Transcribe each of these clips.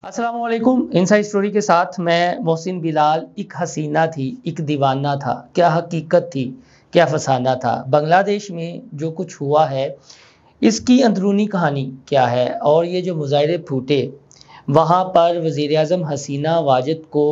अस्सलाम वालेकुम। Inside story के साथ मैं मोहसिन बिलाल। एक हसीना थी, एक दीवाना था, क्या हकीकत थी, क्या फसाना था। बांग्लादेश में जो कुछ हुआ है इसकी अंदरूनी कहानी क्या है, और ये जो मुजाहिरे फूटे वहाँ पर वज़ीर आज़म हसीना वाजिद को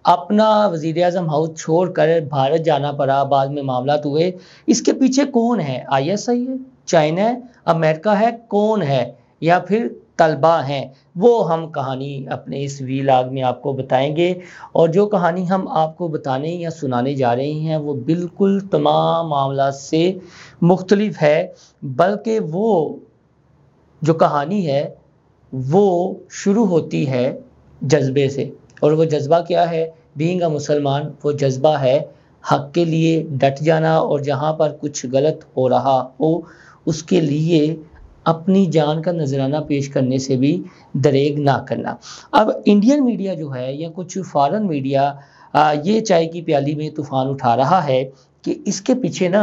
अपना वज़ीर आज़म हाउस छोड़कर भारत जाना पड़ा, बाद में मामलात हुए। इसके पीछे कौन है? आईएसआई है, चाइना है, अमेरिका है, कौन है, या फिर तलबा हैं? वो हम कहानी अपने इस वीलॉग में आपको बताएंगे। और जो कहानी हम आपको बताने या सुनाने जा रहे हैं वो बिल्कुल तमाम मामला से मुख्तलिफ है, बल्कि वो जो कहानी है वो शुरू होती है जज्बे से। और वो जज्बा क्या है? बीइंग अ मुसलमान, वो जज्बा है हक के लिए डट जाना, और जहाँ पर कुछ गलत हो रहा हो उसके लिए अपनी जान का नजराना पेश करने से भी दरेग ना करना। अब इंडियन मीडिया जो है या कुछ फॉरेन मीडिया ये चाय की प्याली में तूफान उठा रहा है कि इसके पीछे ना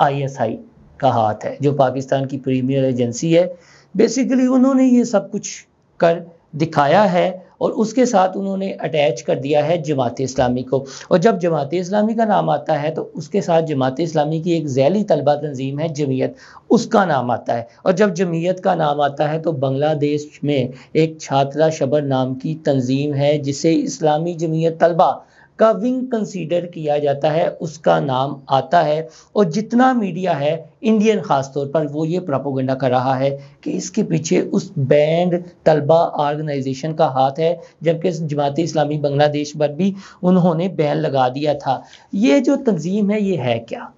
आईएसआई का हाथ है, जो पाकिस्तान की प्रीमियर एजेंसी है। बेसिकली उन्होंने ये सब कुछ कर दिखाया है और उसके साथ उन्होंने अटैच कर दिया है जमात इस्लामी को। और जब जमात इस्लामी का नाम आता है तो उसके साथ जमात इस्लामी की एक ज़ैली तलबा तंजीम है जमीयत, उसका नाम आता है। और जब जमीयत का नाम आता है तो बांग्लादेश में एक छात्रा शबर नाम की तंजीम है जिसे इस्लामी जमीयत तलबा का विंग कंसीडर किया जाता है, उसका नाम आता है। और जितना मीडिया है इंडियन ख़ास तौर पर वो ये प्रोपोगंडा कर रहा है कि इसके पीछे उस बैंड तलबा ऑर्गेनाइजेशन का हाथ है, जबकि जमात इस्लामी बांग्लादेश पर भी उन्होंने बैन लगा दिया था। ये जो तंजीम है ये है क्या,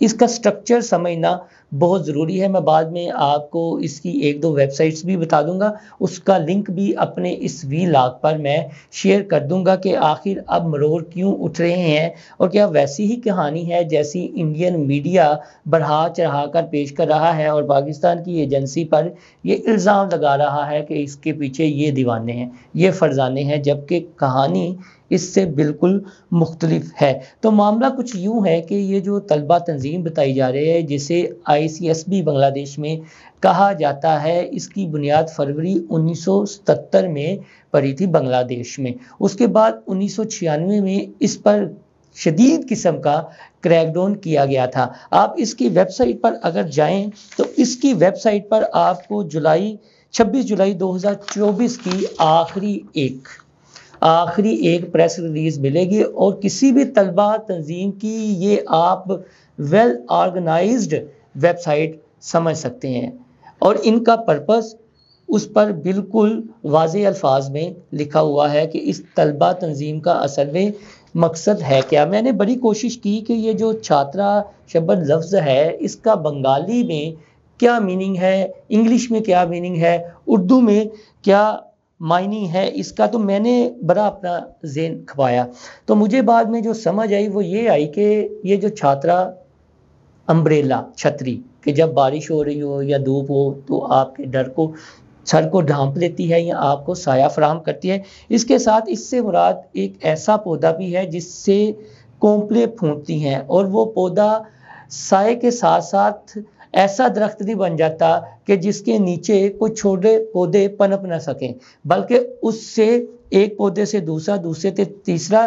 इसका स्ट्रक्चर समझना बहुत ज़रूरी है। मैं बाद में आपको इसकी एक दो वेबसाइट्स भी बता दूंगा, उसका लिंक भी अपने इस वीलॉग पर मैं शेयर कर दूंगा कि आखिर अब मरोड़ क्यों उठ रहे हैं, और क्या वैसी ही कहानी है जैसी इंडियन मीडिया बढ़ा चढ़ा कर पेश कर रहा है और पाकिस्तान की एजेंसी पर ये इल्ज़ाम लगा रहा है कि इसके पीछे ये दीवाने हैं, ये फरजाने हैं, जबकि कहानी इससे बिल्कुल मुख्तलिफ है। तो मामला कुछ यूँ है कि ये जो तलबा तंजीम बताई जा रही है जिसे ICSB बांग्लादेश में कहा जाता है, इसकी बुनियाद फरवरी 1977 में पड़ी थी बांग्लादेश में। उसके बाद 1996 में इस पर शदीद किस्म का क्रैकडाउन किया गया था। आप इसकी वेबसाइट पर अगर जाएं तो इसकी वेबसाइट पर आपको 26 जुलाई 2024 की आखिरी एक प्रेस रिलीज मिलेगी। और किसी भी तलबा तंजीम की ये आप वेल ऑर्गेनाइज्ड वेबसाइट समझ सकते हैं, और इनका पर्पस उस पर बिल्कुल वाज़े अल्फाज में लिखा हुआ है कि इस तलबा तंजीम का असल में मकसद है क्या। मैंने बड़ी कोशिश की कि ये जो छात्रा शब्द लफ्ज़ है इसका बंगाली में क्या मीनिंग है, इंग्लिश में क्या मीनिंग है, उर्दू में क्या मायनी है इसका, तो मैंने बड़ा अपना ज़हन खपाया। तो मुझे बाद में जो समझ आई वो ये आई कि ये जो छात्रा अम्ब्रेला छतरी, कि जब बारिश हो रही हो या धूप हो तो आपके डर को सर को ढांप लेती है या आपको साया फराहम करती है। इसके साथ इससे मुराद एक ऐसा पौधा भी है जिससे कोंपलें फूटती हैं, और वो पौधा साए के साथ साथ ऐसा दरख्त नहीं बन जाता कि जिसके नीचे कोई छोटे पौधे पनप ना सकें, बल्कि उससे एक पौधे से दूसरा, दूसरे से तीसरा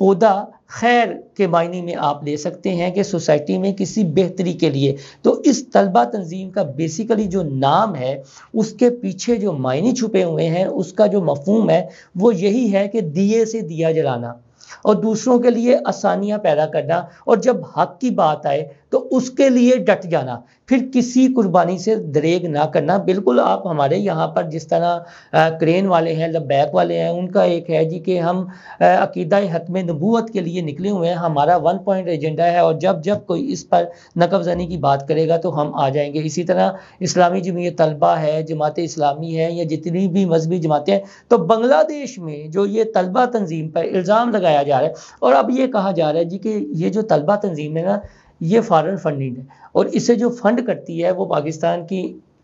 पौधा खैर के मायने में आप ले सकते हैं कि सोसाइटी में किसी बेहतरी के लिए। तो इस तलबा तंजीम का बेसिकली जो नाम है उसके पीछे जो मायने छुपे हुए हैं, उसका जो मफहूम है वो यही है कि दिए से दिया जलाना और दूसरों के लिए आसानियां पैदा करना, और जब हक की बात आए तो उसके लिए डट जाना, फिर किसी कुर्बानी से दरेग ना करना। बिल्कुल आप हमारे यहाँ पर जिस तरह क्रेन वाले हैं, लब्बैक वाले हैं, उनका एक है जी कि हम अकीदा हतम नबूवत के लिए निकले हुए हैं, हमारा 1 पॉइंट एजेंडा है, और जब जब कोई इस पर नकबज़नी की बात करेगा तो हम आ जाएंगे। इसी तरह इस्लामी जमीयत तलबा है, जमात इस्लामी है, या जितनी भी मजहबी जमातें हैं। तो बांग्लादेश में जो ये तलबा तंजीम पर इल्ज़ाम लगाया जा रहा है, और अब ये कहा जा रहा है जी कि ये जो तलबा तंजीम है ना ये फॉरेन फंडिंग है, और इसे जो फंड करती है वो पाकिस्तान की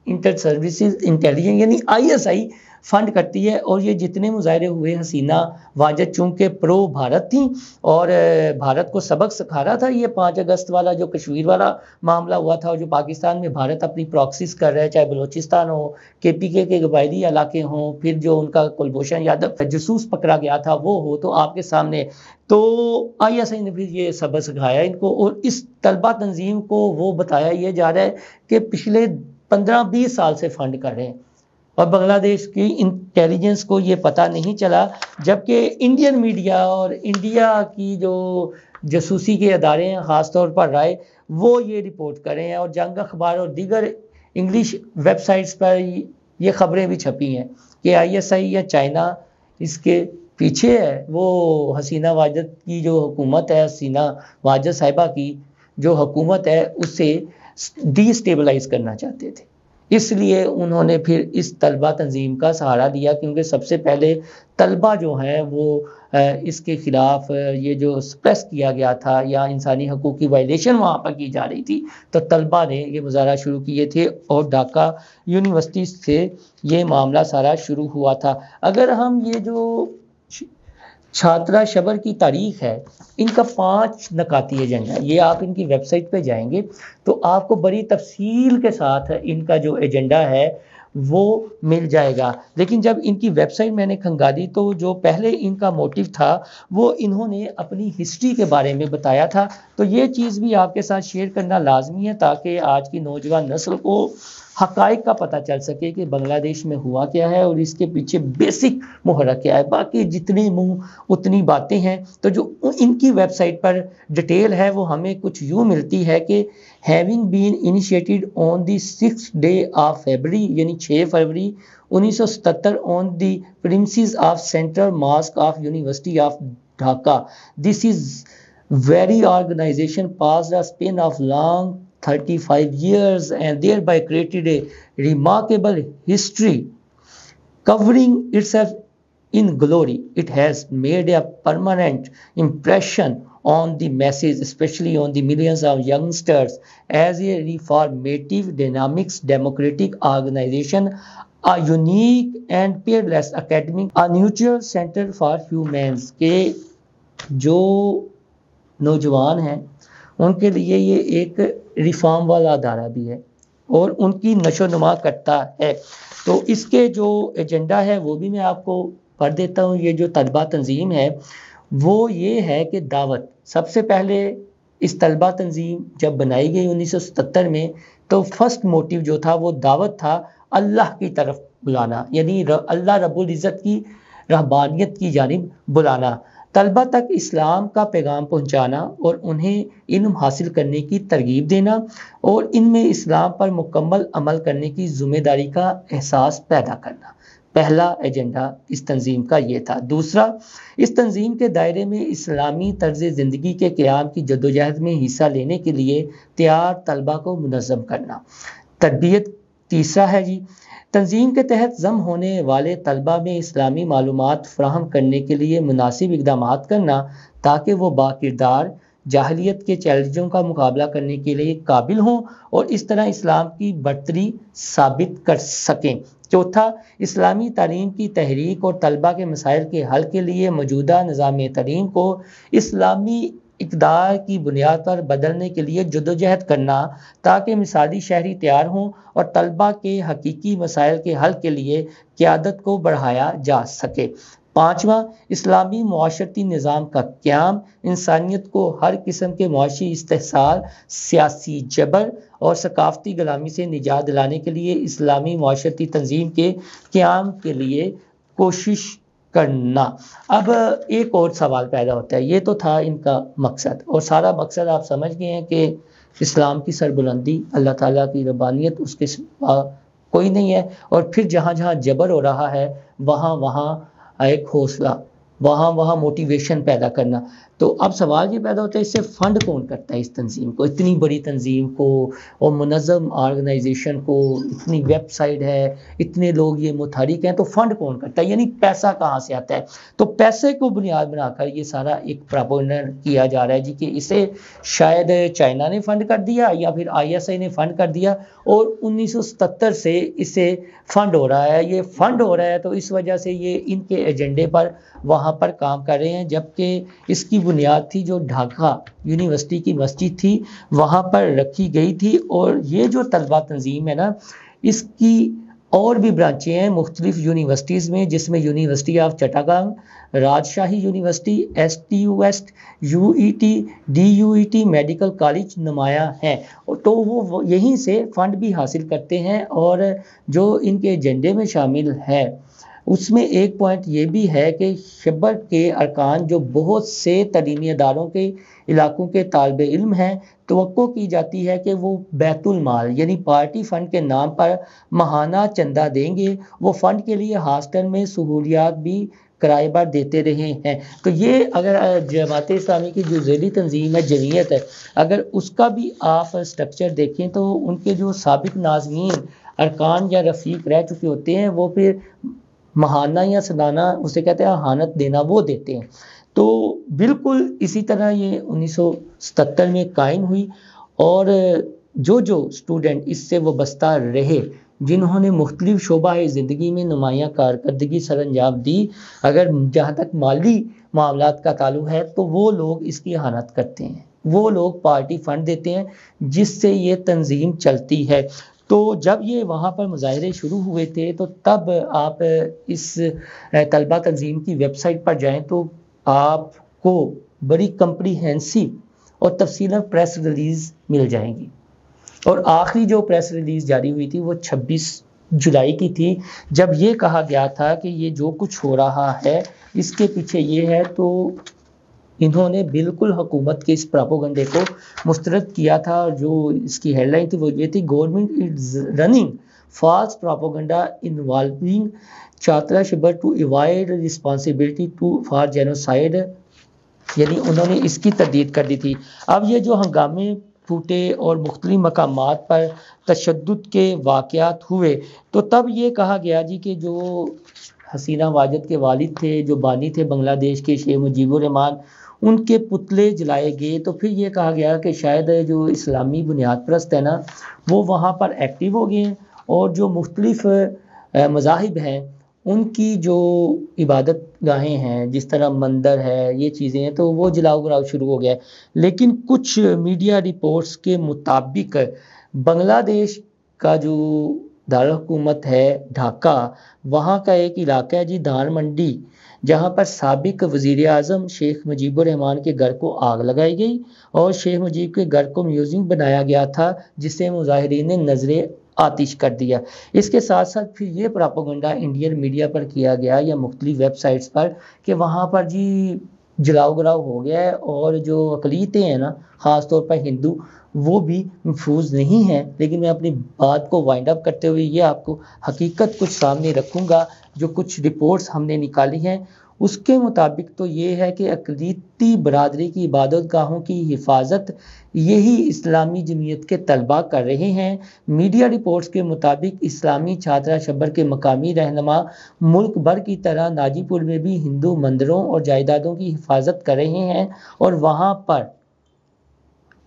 इंटर सर्विसेज इंटेलिजेंस यानी ISI फंड करती है। और ये जितने मुजाहरे हुए, हसीना वाजद चूंकि प्रो भारत थी और भारत को सबक सिखा रहा था, ये 5 अगस्त वाला जो कश्मीर वाला मामला हुआ था और जो पाकिस्तान में भारत अपनी प्रॉक्सीज कर रहा है, चाहे बलोचिस्तान हो, KPK के कबायली इलाके हों, फिर जो उनका कुलभूषण यादव जसूस पकड़ा गया था वो हो, तो आपके सामने तो ISI ने भी ये सबक सिखाया इनको। और इस तलबा तंजीम को वो बताया ये जा रहा है कि पिछले 15-20 साल से फंड कर रहे हैं और बांग्लादेश की इंटेलिजेंस को ये पता नहीं चला, जबकि इंडियन मीडिया और इंडिया की जो जासूसी के अदारे हैं, ख़ासतौर पर राय, वो ये रिपोर्ट कर रहे हैं। और जंग अखबार और दीगर इंग्लिश वेबसाइट्स पर ये खबरें भी छपी हैं कि ISI या चाइना इसके पीछे है। वो हसीना वाजद की जो हुकूमत है, हसीना वाजद साहिबा की जो हुकूमत है, उसे डिस्टेबलाइज करना चाहते थे। इसलिए उन्होंने फिर इस तलबा तंजीम का सहारा लिया, क्योंकि सबसे पहले तलबा जो हैं वो इसके ख़िलाफ़ ये जो सप्रेस किया गया था या इंसानी हकूक़ की वायलेशन वहाँ पर की जा रही थी, तो तलबा ने ये मुज़ाहरा शुरू किए थे और ढाका यूनिवर्सिटी से ये मामला सारा शुरू हुआ था। अगर हम ये जो छात्रा शबर की तारीख है, इनका 5 नकाती एजेंडा, ये आप इनकी वेबसाइट पे जाएंगे तो आपको बड़ी तफसील के साथ इनका जो एजेंडा है वो मिल जाएगा। लेकिन जब इनकी वेबसाइट मैंने खंगाली तो जो पहले इनका मोटिव था वो इन्होंने अपनी हिस्ट्री के बारे में बताया था। तो ये चीज़ भी आपके साथ शेयर करना लाजमी है ताकि आज की नौजवान नस्ल को हक़ाइक़ का पता चल सके कि बांग्लादेश में हुआ क्या है और इसके पीछे बेसिक मुहर्रक क्या है। बाकी जितने मुंह उतनी बातें हैं। तो जो इनकी वेबसाइट पर डिटेल है वो हमें कुछ यूँ मिलती है कि having been initiated on the 6th day of February यानी 6 फरवरी 1977 on the premises of central mosque of university of Dhaka. This is very organization passed a span of long 35 years and thereby created a remarkable history covering itself in glory. It has made a permanent impression on the masses, especially on the millions of youngsters, as a reformative, dynamic, democratic organization, a unique and peerless academic, a neutral center for humans। के जो नौजवान हैं उनके लिए ये एक reform वाला अदारा भी है और उनकी नशो नुमा करता है। तो इसके जो एजेंडा है वो भी मैं आपको पढ़ देता हूँ। ये जो तलबा तंजीम है वो ये है कि दावत, सबसे पहले इस तलबा तंजीम जब बनाई गई 1977 में तो फर्स्ट मोटिव जो था वो दावत था अल्लाह की तरफ बुलाना, यानी अल्लाह रब्बुल इज़्ज़त की रहबानियत की जानिब बुलाना, तलबा तक इस्लाम का पैगाम पहुंचाना और उन्हें इल्म हासिल करने की तरगीब देना और इनमें इस्लाम पर मुकम्मल अमल करने की ज़िम्मेदारी का एहसास पैदा करना। पहला एजेंडा इस तंजीम का ये था। दूसरा, इस तंजीम के दायरे में इस्लामी तर्ज़ ज़िंदगी के क़याम की जद्दोजहद में हिस्सा लेने के लिए तैयार तलबा को मुनज़्ज़म करना। तरबियत तीसरा है जी, तंजीम के तहत जम होने वाले तलबा में इस्लामी मालूमात फ़राहम करने के लिए मुनासिब इक़दामात करना ताकि वो बाकिरदार जाहिलियत के चैलेंजों का मुकाबला करने के लिए काबिल हों और इस तरह इस्लाम की बरतरी साबित कर सकें। चौथा, इस्लामी तालीम की तहरीक और तलबा के मसाइल के हल के लिए मौजूदा निज़ाम तालीम को इस्लामी इक़दार की बुनियाद पर बदलने के लिए जद्दोजहद करना ताकि मिसाली शहरी तैयार हों और तलबा के हकीकी मसाइल के हल के लिए क़यादत को बढ़ाया जा सके। पाँचवा, इस्लामी मुआशरती निज़ाम का क़याम, इंसानियत को हर किस्म के मुआशी इस्तेहसाल, सियासी जबर और सकाफ़ती ग़ुलामी से निजात दिलाने के लिए इस्लामी मुआशरती तंजीम के क़याम के लिए कोशिश करना। अब एक और सवाल पैदा होता है, ये तो था इनका मकसद और सारा मकसद आप समझ गए हैं कि इस्लाम की सरबुलंदी, अल्लाह ताला की रब्बानियत, उसके सिवा कोई नहीं है। और फिर जहाँ जहाँ जबर हो रहा है वहाँ वहाँ एक हौसला, वहाँ वहाँ मोटिवेशन पैदा करना। तो अब सवाल ये पैदा होता है, इससे फंड कौन करता है इस तंजीम को, इतनी बड़ी तंजीम को और मुनज़्ज़म ऑर्गेनाइजेशन को, इतनी वेबसाइट है, इतने लोग ये मुतहरिक हैं, तो फंड कौन करता है, यानी पैसा कहाँ से आता है। तो पैसे को बुनियाद बनाकर ये सारा एक प्रोपेगेंडा किया जा रहा है जी कि इसे शायद चाइना ने फंड कर दिया या फिर ISI ने फंड कर दिया और 1977 से इसे फंड हो रहा है। ये फंड हो रहा है तो इस वजह से ये इनके एजेंडे पर वहाँ पर काम कर रहे हैं, जबकि इसकी बुनियाद थी जो ढाका यूनिवर्सिटी की मस्जिद थी वहाँ पर रखी गई थी। और ये जो तलबा तंजीम है ना, इसकी और भी ब्रांचें हैं मुख्तलिफ यूनिवर्सिटीज़ में, जिसमें university of Chittagong, Rajshahi university, STU west, UET, DUET medical college नुमाया हैं। तो वो यहीं से फ़ंड भी हासिल करते हैं और जो इनके एजेंडे में शामिल है उसमें एक पॉइंट ये भी है कि शबर के अरकान जो बहुत से तलीमी अदारों के इलाकों के तालिबे इल्म हैं, तवक्को की जाती है कि वो बैतुल माल यानी पार्टी फ़ंड के नाम पर माहाना चंदा देंगे। वो फ़ंड के लिए हॉस्टल में सहूलियात भी किराए पर देते रहे हैं। तो ये अगर जमात इस्लामी की जो ज़ैली तंजीम है, जमीयत है, अगर उसका भी आप स्ट्रक्चर देखें तो उनके जो साबिक नाज़मीन अरकान या रफ़ीक रह चुके होते हैं वो फिर महाना या सलाना उसे कहते हैं हानत देना, वो देते हैं। तो बिल्कुल इसी तरह ये 1977 में कायम हुई और जो स्टूडेंट इससे वाबस्ता रहे, जिन्होंने मुख्तलिफ शोबा ज़िंदगी में नुमायाँ कारकर्दगी सर अंजाम दी, अगर जहाँ तक माली मामलात का ताल्लुक है तो वो लोग इसकी हानत करते हैं, वो लोग पार्टी फ़ंड देते हैं जिससे ये तंजीम चलती है। तो जब ये वहाँ पर मुजाहरे शुरू हुए थे तो तब आप इस तलबा तंजीम की वेबसाइट पर जाएं तो आपको बड़ी कम्प्रीहेंसिव और तफसीला प्रेस रिलीज़ मिल जाएंगी। और आखिरी जो प्रेस रिलीज़ जारी हुई थी वो 26 जुलाई की थी, जब ये कहा गया था कि ये जो कुछ हो रहा है इसके पीछे ये है। तो इन्होंने बिल्कुल हुकूमत के इस प्रोपेगेंडे को मुस्तरद किया था। जो इसकी हेडलाइन थी वो ये थी, government is running false propaganda involving Chhatra Shibir to avoid responsibility for genocide, यानी उन्होंने इसकी तरदीद कर दी थी। अब ये जो हंगामे फूटे और मुख्तलिफ मकामात पर तशद्दुद के वाक़यात हुए तो तब ये कहा गया जी कि जो हसीना वाजिद के वालिद थे, जो बानी थे बांग्लादेश के शेख मुजीबुर रहमान, उनके पुतले जलाए गए। तो फिर ये कहा गया कि शायद जो इस्लामी बुनियाद परस्त है ना वो वहाँ पर एक्टिव हो गए हैं और जो मुख्तलिफ मज़ाहिब हैं उनकी जो इबादत गाहें हैं, जिस तरह मंदिर है, ये चीज़ें हैं, तो वो जलाओ गिराव शुरू हो गया है। लेकिन कुछ मीडिया रिपोर्ट्स के मुताबिक बांग्लादेश का जो दारुल-हुकूमत है ढाका, वहाँ का एक इलाका है जी धान मंडी, जहाँ पर साबिक वज़ीर आज़म शेख मुजीबुर रहमान के घर को आग लगाई गई और शेख मुजीब के घर को म्यूज़ियम बनाया गया था जिसे मुजाहिरीन ने नजरे आतिश कर दिया। इसके साथ साथ फिर ये प्रोपेगेंडा इंडियन मीडिया पर किया गया या मुख्तलिफ वेबसाइट्स पर कि वहाँ पर जी जलाओ गिराव हो गया है और जो अक़लीतें हैं ना, ख़ास तौर पर हिंदू, वो भी महफूज नहीं है। लेकिन मैं अपनी बात को वाइंड अप करते हुए ये आपको हकीकत कुछ सामने रखूँगा। जो कुछ रिपोर्ट्स हमने निकाली हैं उसके मुताबिक तो ये है कि अक़लीती बरादरी की इबादत गाहों की हिफाजत यही इस्लामी जमीयत के तलबा कर रहे हैं। मीडिया रिपोर्ट्स के मुताबिक इस्लामी छात्रा शबर के मकामी रहनुमा मुल्क भर की तरह नाजीपुर में भी हिंदू मंदिरों और जायदादों की हिफाजत कर रहे हैं और वहाँ पर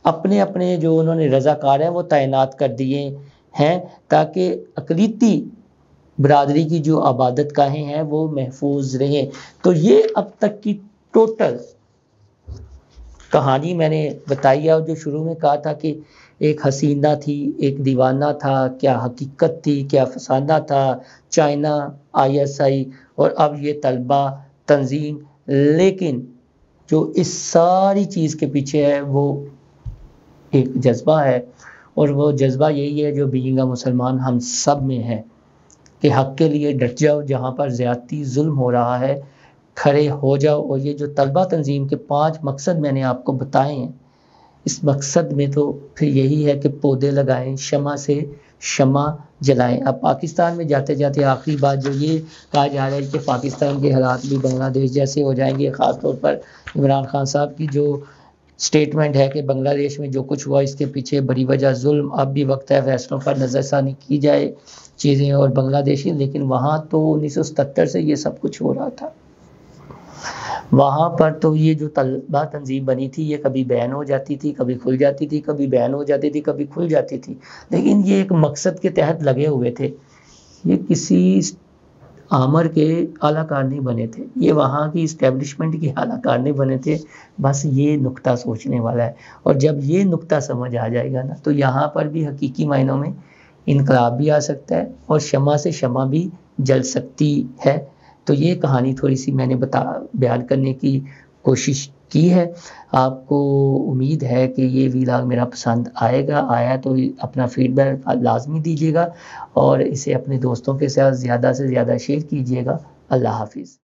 अपने अपने जो उन्होंने रज़ाकार हैं वो तैनात कर दिए हैं ताकि अक़लीती बरादरी की जो आबादत गाहें हैं वो महफूज रहें। तो ये अब तक की टोटल कहानी मैंने बताई है। और जो शुरू में कहा था कि एक हसीना थी, एक दीवाना था, क्या हकीकत थी, क्या फसाना था, चाइना, ISI और अब ये तलबा तंजीम। लेकिन जो इस सारी चीज़ के पीछे है वो एक जज्बा है और वो जज्बा यही है जो बीइंग अ मुसलमान हम सब में है कि हक़ के लिए डट जाओ, जहाँ पर ज़्यादती जुल्म हो रहा है खड़े हो जाओ। और ये जो तलबा तंजीम के 5 मकसद मैंने आपको बताए हैं, इस मकसद में तो फिर यही है कि पौधे लगाएं, शमा से शमा जलाएं। अब पाकिस्तान में जाते जाते आखिरी बात जो ये कहा जा रहा है कि पाकिस्तान के हालात भी बांग्लादेश जैसे हो जाएंगे, ख़ासतौर पर इमरान खान साहब की जो स्टेटमेंट है कि बांग्लादेश में जो कुछ हुआ इसके पीछे बड़ी वजह जुल्म, अब भी वक्त है फैसलों पर नज़रसानी की जाए चीज़ें और बांग्लादेशी। लेकिन वहाँ तो 1977 से ये सब कुछ हो रहा था। वहाँ पर तो ये जो तलबा तंजीम बनी थी ये कभी बैन हो जाती थी, कभी खुल जाती थी, कभी बैन हो जाती थी, कभी खुल जाती थी, लेकिन ये एक मकसद के तहत लगे हुए थे। ये किसी आमर के आलाकार नहीं बने थे, ये वहाँ की इस्टेब्लिशमेंट के आलाकार नहीं बने थे। बस ये नुक्ता सोचने वाला है, और जब ये नुक्ता समझ आ जाएगा ना तो यहाँ पर भी हकीकी मायनों में इनकलाब भी आ सकता है और शमा से शमा भी जल सकती है। तो ये कहानी थोड़ी सी मैंने बयान करने की कोशिश की है। आपको उम्मीद है कि ये व्लॉग मेरा पसंद आएगा, आया तो अपना फीडबैक लाजमी दीजिएगा और इसे अपने दोस्तों के साथ ज़्यादा से ज़्यादा शेयर कीजिएगा। अल्लाह हाफिज़।